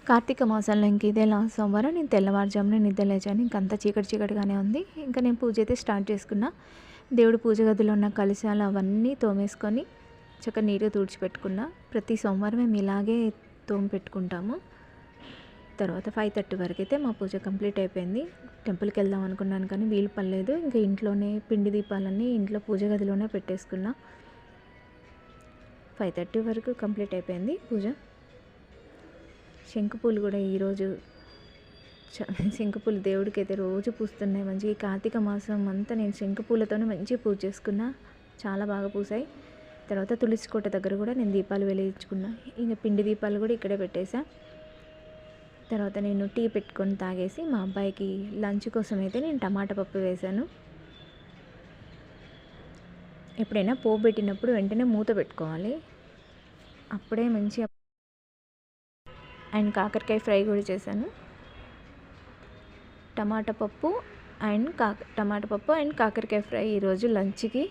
కార్తీక మాసంలో ఇంక ఇదే లాస్ట్ సోమవారం. నేను తెల్లవారుజామునే నిద్ర లేచాను. ఇంకంతా చీకటి చీకటిగానే ఉంది. ఇంకా నేను పూజ అయితే స్టార్ట్ చేసుకున్నా. దేవుడి పూజ గదిలో ఉన్న కలశాలు అవన్నీ తోమేసుకొని చక్కగా నీట్గా తుడిచిపెట్టుకున్నా. ప్రతి సోమవారం మేము ఇలాగే తోమి పెట్టుకుంటాము. తర్వాత 5:30 వరకు అయితే మా పూజ కంప్లీట్ అయిపోయింది. టెంపుల్కి వెళ్దాం అనుకున్నాను కానీ వీలు పడలేదు. ఇంకా ఇంట్లోనే పిండి దీపాలన్నీ ఇంట్లో పూజ గదిలోనే పెట్టేసుకున్నా. 5:30 వరకు కంప్లీట్ అయిపోయింది పూజ. శంకుపూలు కూడా ఈరోజు శంకుపూలు దేవుడికి అయితే రోజు పూస్తున్నాయి మంచిగా. ఈ కార్తీక మాసం అంతా నేను శంకుపూలతోనే మంచిగా పూజ చేసుకున్నా. చాలా బాగా పూసాయి. తర్వాత తులసి కోట దగ్గర కూడా నేను దీపాలు వెలిగించుకున్నా. ఇంకా పిండి దీపాలు కూడా ఇక్కడే పెట్టేసా. తర్వాత నేను టీ పెట్టుకొని తాగేసి మా అబ్బాయికి లంచ్ కోసం అయితే నేను టమాటా పప్పు వేశాను. ఎప్పుడైనా పోపు పెట్టినప్పుడు వెంటనే మూత పెట్టుకోవాలి. అప్పుడే మంచిగా. అండ్ కాకరకాయ ఫ్రై కూడా చేశాను. టమాటా పప్పు అండ్ కాకరకాయ ఫ్రై ఈరోజు లంచ్కి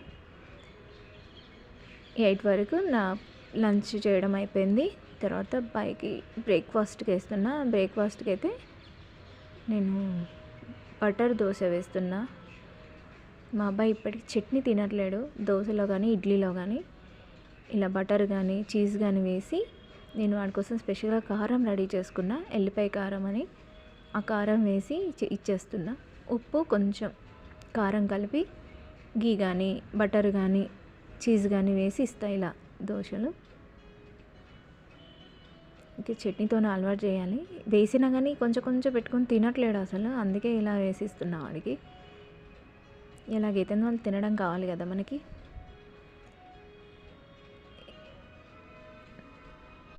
8 వరకు నా లంచ్ చేయడం అయిపోయింది. తర్వాత అబ్బాయికి బ్రేక్ఫాస్ట్కి వేస్తున్నా. బ్రేక్ఫాస్ట్కి అయితే నేను బటర్ దోశ వేస్తున్నా. మా అబ్బాయి ఇప్పటికి చట్నీ తినట్లేడు. దోశలో కానీ ఇడ్లీలో కానీ ఇలా బటర్ కానీ చీజ్ కానీ వేసి నేను వాడి కోసం స్పెషల్గా కారం రెడీ చేసుకున్నా. ఎల్లిపాయ కారం అని ఆ కారం వేసి ఇచ్చేస్తున్నా. ఉప్పు కొంచెం కారం కలిపి గీ కానీ బటర్ కానీ చీజ్ కానీ వేసి ఇస్తా ఇలా దోశలు. ఇంకా చట్నీతోనే అలవాటు చేయాలి. వేసినా కానీ కొంచెం కొంచెం పెట్టుకొని తినట్లేడు అసలు. అందుకే ఇలా వేసిస్తున్నా వాడికి. ఇలాగైతే వాళ్ళు తినడం కావాలి కదా మనకి.